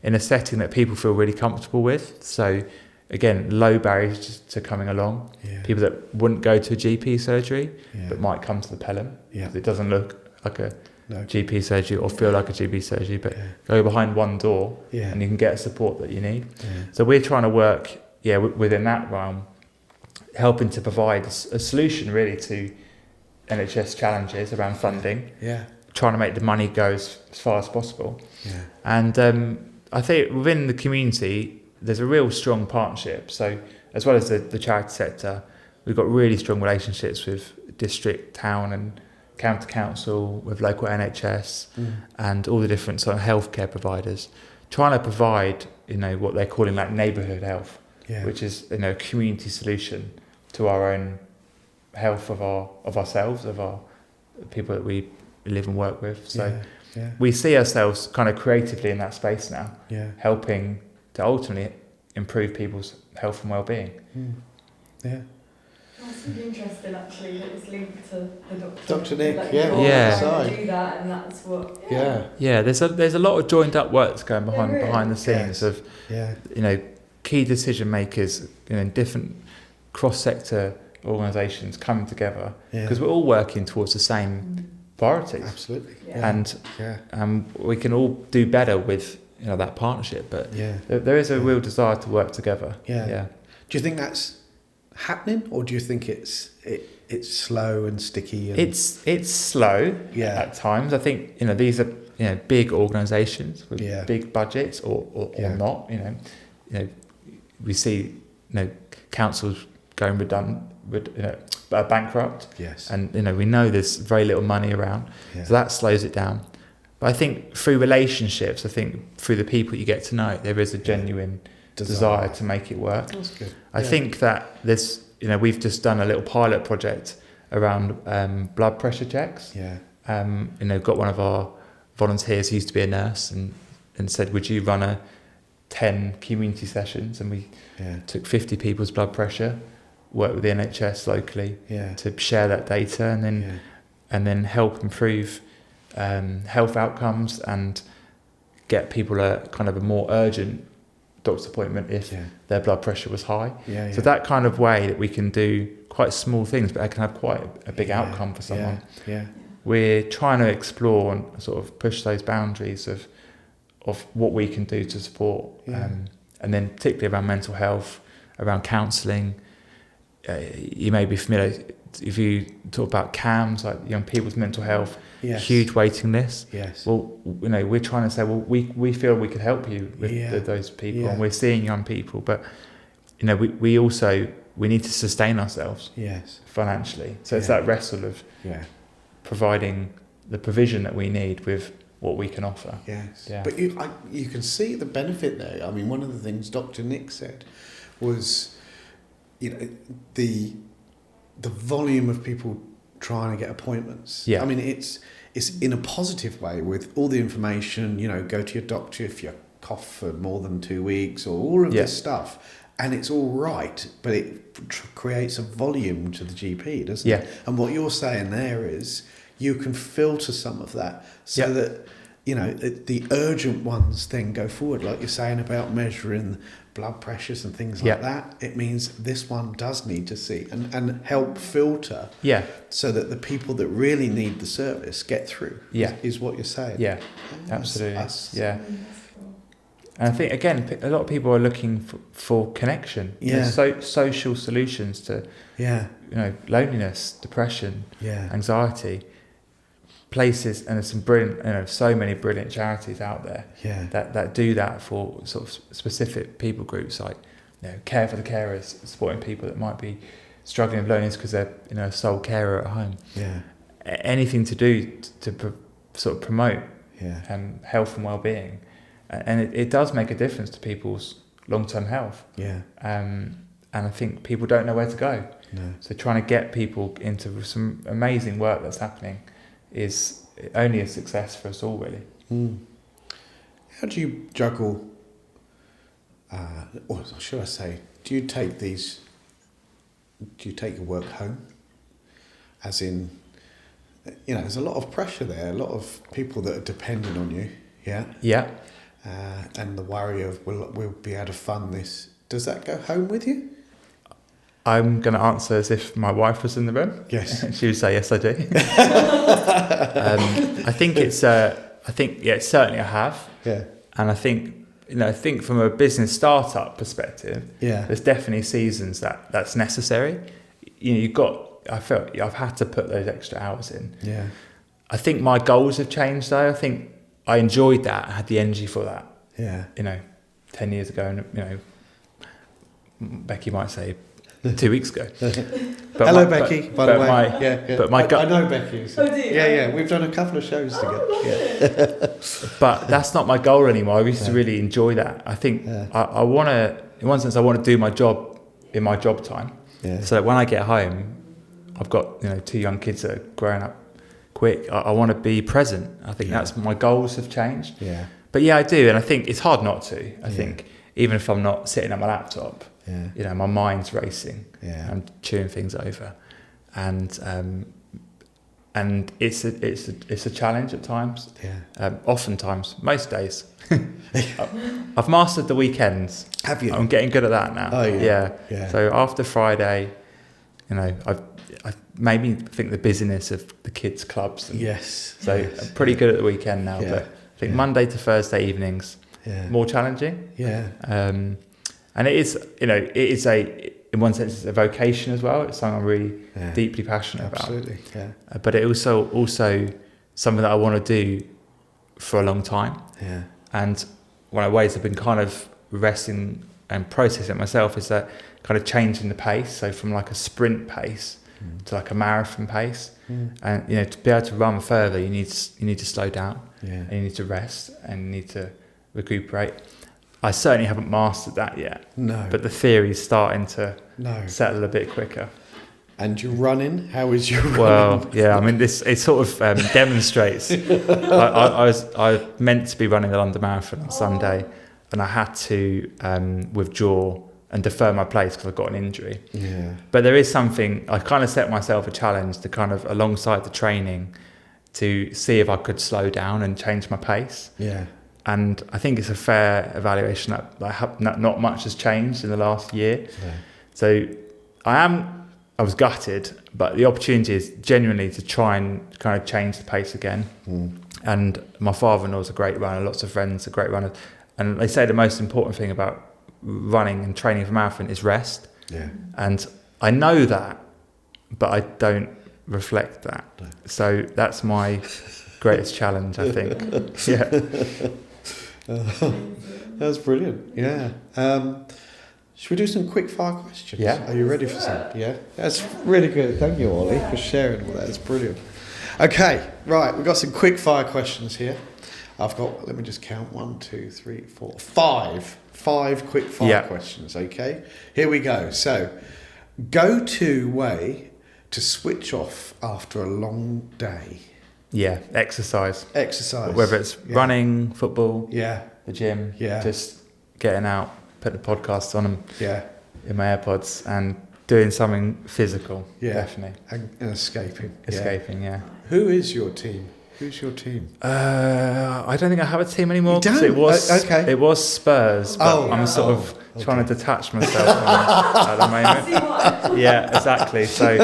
B: in a setting that people feel really comfortable with. So again, low barriers to coming along. People that wouldn't go to a GP surgery but might come to the Pelham because it doesn't look like a GP surgery or feel like a GP surgery, but go behind one door and you can get support that you need. So we're trying to work within that realm, helping to provide a solution really to NHS challenges around funding, trying to make the money go as far as possible. And I think within the community there's a real strong partnership. So as well as the charity sector, we've got really strong relationships with district, town and county council, with local NHS and all the different sort of healthcare providers, trying to provide what they're calling like neighbourhood health, which is a community solution to our own health of ourselves, of our people that we live and work with. So we see ourselves kind of creatively in that space now, helping to ultimately improve people's health and well-being.
C: That's really interesting actually, that it's linked to the doctor.
A: Dr. Nick,
C: like,
B: Yeah.
C: do that, and that's what.
B: There's a lot of joined up work that's going behind the scenes of key decision makers in different cross-sector organisations coming together because we're all working towards the same priorities.
A: Absolutely.
B: And we can all do better with that partnership, but there is a real desire to work together.
A: Do you think that's happening, or do you think it's slow and sticky? And
B: it's slow at times. I think these are big organisations with big budgets or not. We see councils going bankrupt. And we know there's very little money around, so that slows it down. But I think through relationships, through the people you get to know, there is a genuine desire to make it work.
A: That's good.
B: I think that there's, we've just done a little pilot project around blood pressure checks. Got one of our volunteers who used to be a nurse and said, would you run 10 community sessions? And we took 50 people's blood pressure, worked with the NHS locally to share that data and then help improve health outcomes and get people a kind of a more urgent doctor's appointment if their blood pressure was high. So that kind of way that we can do quite small things, but it can have quite a big outcome for someone. We're trying to explore and sort of push those boundaries of what we can do to support, and then particularly around mental health, around counselling. You may be familiar if you talk about CAMS, like young people's mental health. Huge waiting list. Well, we're trying to say, well, we feel we could help you with those people, and we're seeing young people, but we need to sustain ourselves financially. So it's that wrestle of providing the provision that we need with what we can offer.
A: But you can see the benefit there. I mean, one of the things Dr. Nick said was, the volume of people trying to get appointments. I mean, it's in a positive way with all the information, go to your doctor if you cough for more than 2 weeks or all of this stuff. And it's all right, but it creates a volume to the GP, doesn't it? And what you're saying there is you can filter some of that so that, the urgent ones then go forward. Like you're saying about measuring blood pressures and things like that, it means this one does need to see and help filter so that the people that really need the service get through is what you're saying.
B: Absolutely. And I think, again, a lot of people are looking for connection, social solutions to loneliness, depression, anxiety. places, and there's some brilliant, so many brilliant charities out there that do that for sort of specific people groups, like Care for the Carers, supporting people that might be struggling with loneliness because they're a sole carer at home. Anything to do to sort of promote health and well-being, and it does make a difference to people's long-term health. And I think people don't know where to go. So trying to get people into some amazing work that's happening is only a success for us all, really.
A: How do you juggle, or should I say, do you take your work home? As in, there's a lot of pressure there, a lot of people that are dependent on you, and the worry of, we'll be able to fund this. Does that go home with you?
B: I'm going to answer as if my wife was in the room.
A: Yes.
B: She would say, yes, I do. I think it's certainly I have. And I think from a business startup perspective, there's definitely seasons that's necessary. I felt I've had to put those extra hours in. I think my goals have changed though. I think I enjoyed that. I had the energy for that. 10 years ago, and Becky might say 2 weeks ago.
A: Hello, Becky. By the way,
B: I
A: know Becky. So.
C: Oh, do you?
A: Yeah. We've done a couple of shows together.
B: But that's not my goal anymore. I used to really enjoy that. I think I want to, in one sense, I want to do my job in my job time. So that when I get home, I've got 2 young kids that are growing up quick. I want to be present. I think that's my goals have changed. But I do, and I think it's hard not to. I think even if I'm not sitting at my laptop, my mind's racing. I'm chewing things over, and it's a challenge at times. Oftentimes, most days. I've mastered the weekends.
A: Have you?
B: I'm getting good at that now.
A: Oh yeah.
B: So after Friday, I maybe think the busyness of the kids' clubs. So I'm pretty good at the weekend now. But I think Monday to Thursday evenings more challenging. And it is, in one sense, it's a vocation as well. It's something I'm really deeply passionate about.
A: Absolutely.
B: But it also something that I want to do for a long time. And one of the ways I've been kind of resting and processing it myself is that kind of changing the pace. So from like a sprint pace to like a marathon pace. And to be able to run further, you need to slow down. And you need to rest and you need to recuperate. I certainly haven't mastered that yet. No. But the theory's starting to settle a bit quicker.
A: And your running? How is your running?
B: Well, I mean, it sort of demonstrates. I was meant to be running the London Marathon on Sunday, and I had to withdraw and defer my place because I got an injury. But there is something, I kind of set myself a challenge to kind of, alongside the training, to see if I could slow down and change my pace. And I think it's a fair evaluation that not much has changed in the last year. So I was gutted, but the opportunity is genuinely to try and kind of change the pace again. And my father-in-law is a great runner, lots of friends are great runners. And they say the most important thing about running and training for marathon is rest. And I know that, but I don't reflect that. So that's my greatest challenge, I think.
A: That's brilliant. Should we do some quick fire questions? Are you ready for some? That's really good. Thank you, Ollie, for sharing all that. It's brilliant. Okay, right, we've got some quick fire questions here. I've got, let me just count, 1, 2, 3, 4, 5 quick fire questions. Okay, here we go. So, go-to way to switch off after a long day.
B: Exercise.
A: Whether
B: it's running, football, the gym,
A: Yeah.
B: just getting out, put the podcast on them
A: Yeah.
B: in my AirPods and doing something physical.
A: Yeah.
B: Definitely.
A: And escaping.
B: Escaping, yeah.
A: Who is your team? Who's your team?
B: I don't think I have a team anymore.
A: You don't?
B: It was
A: Okay.
B: it was Spurs, but I'm sort of trying to detach myself from it at the moment. Yeah, exactly. So,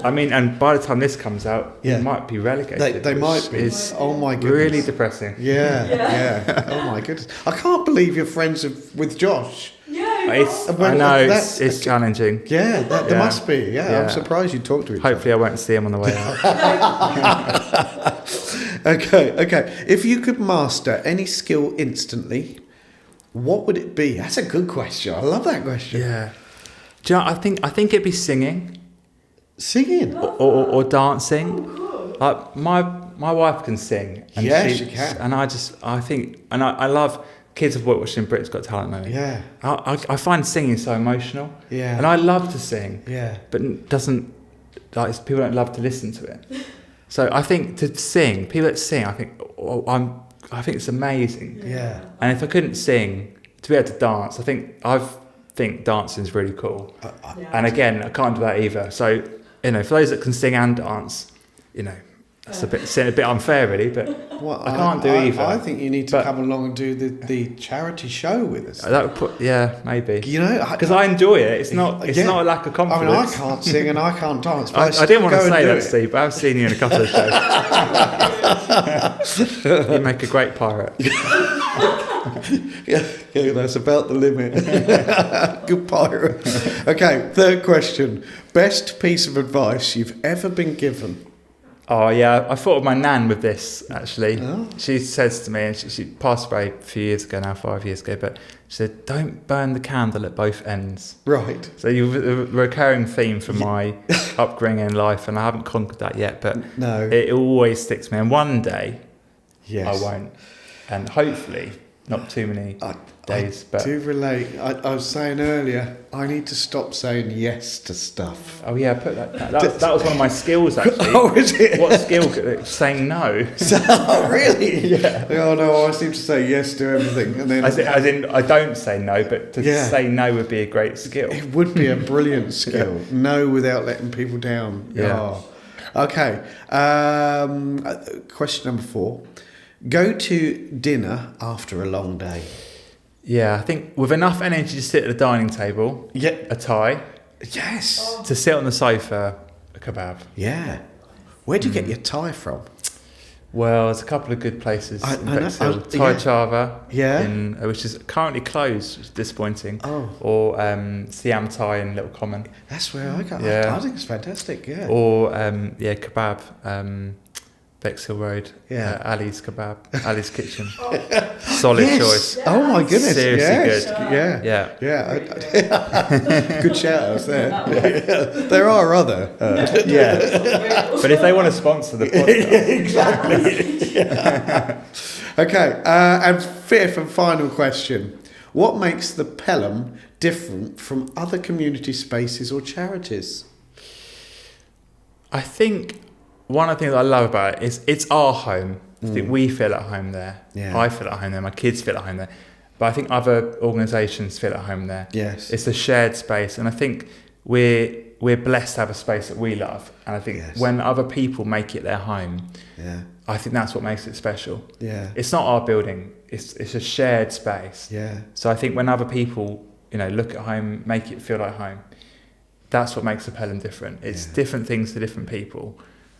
B: I mean, and by the time this comes out, it might be relegated.
A: They might be. Oh my goodness.
B: Really depressing.
A: Yeah. Oh my goodness. I can't believe you're friends with Josh.
C: Yeah,
B: I know it's challenging.
A: Yeah, there must be. Yeah, I'm surprised you talked to each
B: Hopefully, I won't see him on the way out.
A: Okay. If you could master any skill instantly, what would it be? That's a good question. I love that question.
B: Yeah. Do you know, I think it'd be singing.
A: Singing?
B: Or dancing. Like my wife can sing. And
A: she can.
B: And I love kids have watching Britain's Got Talent now.
A: Yeah.
B: I find singing so emotional.
A: Yeah.
B: And I love to sing.
A: Yeah.
B: But people don't love to listen to it. So I think to sing, people that sing, I think it's amazing.
A: Yeah.
B: And if I couldn't sing, to be able to dance, I think dancing is really cool. And again, I can't do that either. So, for those that can sing and dance, it's a bit unfair really, but I can't do either.
A: I think you need to come along and do the charity show with us.
B: That would maybe. Because I enjoy it. It's not a lack of confidence.
A: I can't sing and I can't dance. But
B: I didn't want to say that, Steve, but I've seen you in a couple of shows. You make a great pirate.
A: Yeah, that's about the limit. Good pirate. Okay, third question. Best piece of advice you've ever been given?
B: Oh yeah, I thought of my nan with this actually. Oh. She says to me, and she passed away a few years ago now, 5 years ago, but she said, "Don't burn the candle at both ends."
A: Right.
B: So you're a recurring theme for my upbringing in life, and I haven't conquered that yet, but it always sticks me. And one day, I won't, and hopefully not too many days.
A: But to relate, I was saying earlier, I need to stop saying yes to stuff.
B: Oh yeah, put that was one of my skills actually.
A: Oh, is it?
B: What skill? Saying no.
A: Oh, really?
B: Yeah.
A: Oh no, I seem to say yes to everything, and then
B: as in I don't say no, but to say no would be a great skill.
A: It would be a brilliant skill. No, without letting people down.
B: Yeah.
A: Oh. Okay. Question number 4. Go to dinner after a long day.
B: Yeah, I think with enough energy to sit at the dining table, a Thai.
A: Yes.
B: To sit on the sofa, a kebab.
A: Yeah. Where do you get your Thai from?
B: Well, there's a couple of good places in Bexhill. Thai Chava, which is currently closed, which is disappointing.
A: Oh.
B: Or Siam Thai in Little Common.
A: That's where I go. Yeah. I think it's fantastic, yeah.
B: Or, kebab. Bexhill Road, Ali's Kebab, Ali's Kitchen. Solid choice.
A: Oh my goodness.
B: Seriously
A: good. Yeah. Good shout outs there. There are other.
B: But if they want to sponsor the podcast.
A: Exactly. Okay. And 5th and final question. What makes the Pelham different from other community spaces or charities?
B: I think one of the things I love about it is it's our home. I think we feel at home there. Yeah. I feel at home there. My kids feel at home there. But I think other organisations feel at home there.
A: Yes.
B: It's a shared space. And I think we're blessed to have a space that we love. And I think when other people make it their home, I think that's what makes it special.
A: Yeah.
B: It's not our building. It's a shared space.
A: Yeah.
B: So I think when other people, look at home, make it feel like home, that's what makes the Pelham different. It's different things to different people.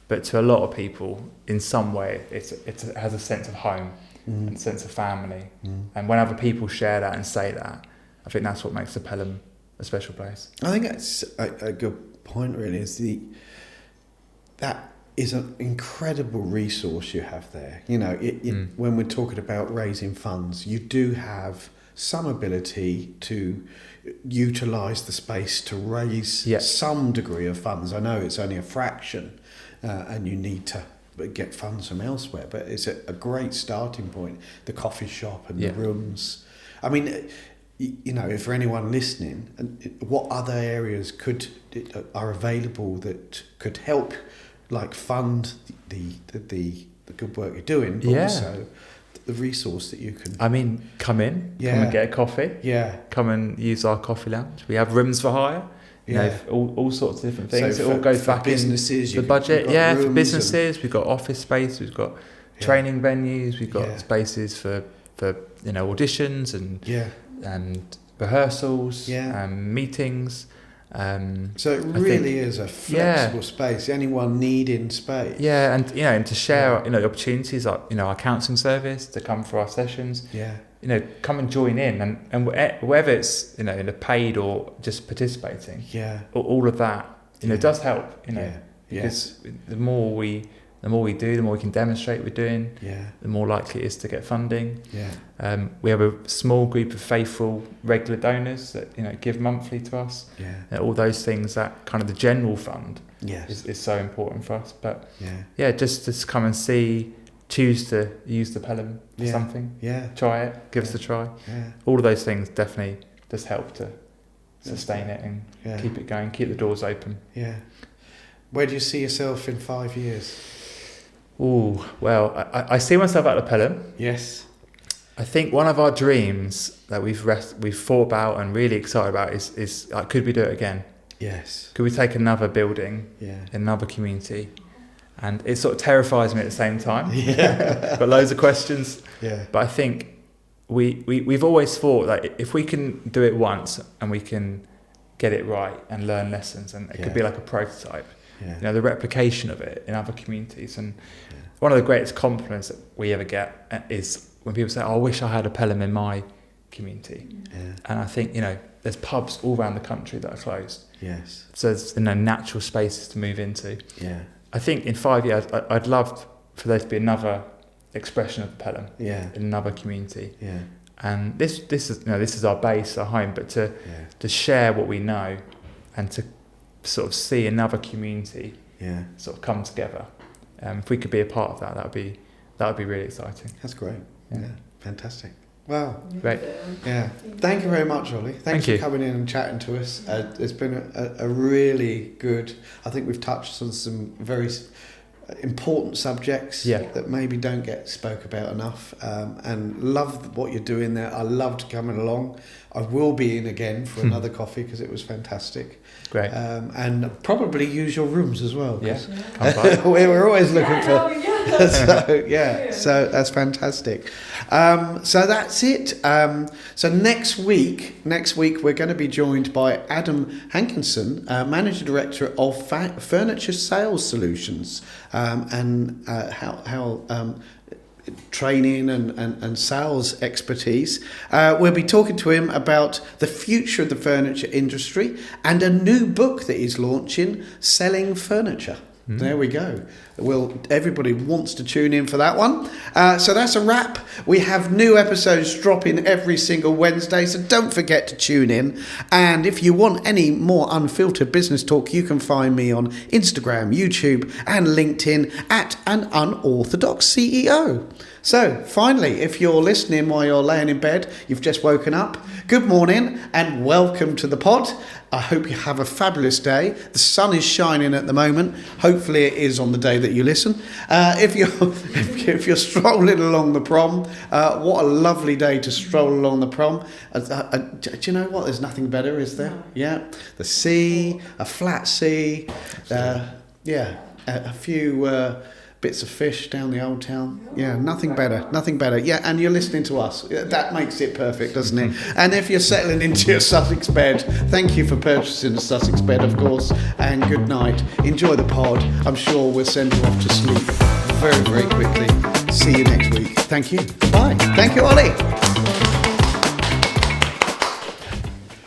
B: But to a lot of people, in some way, it has a sense of home and a sense of family. And when other people share that and say that, I think that's what makes the Pelham a special place.
A: I think that's a good point, really, that is an incredible resource you have there. When we're talking about raising funds, you do have some ability to utilise the space to raise some degree of funds. I know it's only a fraction, and you need to get funds from elsewhere, but it's a great starting point. The coffee shop and the rooms. I mean, for anyone listening, what other areas are available that could help, like fund the good work you're doing, but also the resource that you can.
B: I mean, come in, come and get a coffee.
A: Yeah.
B: Come and use our coffee lounge. We have rooms for hire. All sorts of different things. So it all goes back
A: businesses,
B: in the budget. For businesses, we've got office space, we've got training venues, we've got spaces for auditions and rehearsals and meetings.
A: So it really is a flexible space. Anyone needing space.
B: Yeah, and to share the opportunities like our counselling service to come for our sessions.
A: Yeah.
B: come and join in, and whether it's in a paid or just participating, all of that does help, because the more we do, the more we can demonstrate we're doing, the more likely it is to get funding. We have a small group of faithful regular donors that give monthly to us. All those things, that kind of the general fund is so important for us. But just come and see, choose to use the Pelham for something, try it, give us a try. All of those things definitely just help to sustain it and keep it going, keep the doors open.
A: Where do you see yourself in 5 years?
B: Oh, well, I see myself at the Pelham.
A: Yes.
B: I think one of our dreams that we've thought about and really excited about is could we do it again?
A: Yes.
B: Could we take another building in another community? And it sort of terrifies me at the same time. But loads of questions. But I think we've always thought that if we can do it once and we can get it right and learn lessons, and it could be like a prototype. The replication of it in other communities. And one of the greatest compliments that we ever get is when people say, I wish I had a Pelham in my community. And I think, there's pubs all around the country that are closed. So there's natural spaces to move into. I think in 5 years, I'd love for there to be another expression of the Pelham in another community. And this is our base, our home, but to share what we know and to sort of see another community sort of come together. If we could be a part of that, that would be really exciting.
A: That's great. Fantastic. Wow.
B: Great.
A: Thank you very much, Ollie. Thanks for coming in and chatting to us. It's been a really good. I think we've touched on some very important subjects that maybe don't get spoke about enough, and love what you're doing there. I loved coming along. I will be in again for another coffee because it was fantastic.
B: Great.
A: And probably use your rooms as well.
B: We're
A: always looking for. So that's fantastic. So that's it. So next week we're going to be joined by Adam Hankinson, Manager Director of Furniture Sales Solutions, and how training and sales expertise. We'll be talking to him about the future of the furniture industry and a new book that he's launching, Selling Furniture. There we go. Everybody wants to tune in for that one. So that's a wrap. We have new episodes dropping every single Wednesday, so don't forget to tune in. And if you want any more unfiltered business talk, you can find me on Instagram, YouTube, and LinkedIn at An Unorthodox CEO. So, finally, if you're listening while you're laying in bed, you've just woken up, good morning and welcome to the pod. I hope you have a fabulous day. The sun is shining at the moment. Hopefully it is on the day that you listen. If you're strolling along the prom, what a lovely day to stroll along the prom. Do you know what? There's nothing better, is there? Yeah. The sea, a flat sea, a few bits of fish down the old town. Nothing better. And you're listening to us. That makes it perfect, doesn't it? And if you're settling into your Sussex bed, thank you for purchasing a Sussex bed, of course, and good night. Enjoy the pod. I'm sure we'll send you off to sleep very, very quickly. See you next week. Thank you. Bye. Thank you, Ollie.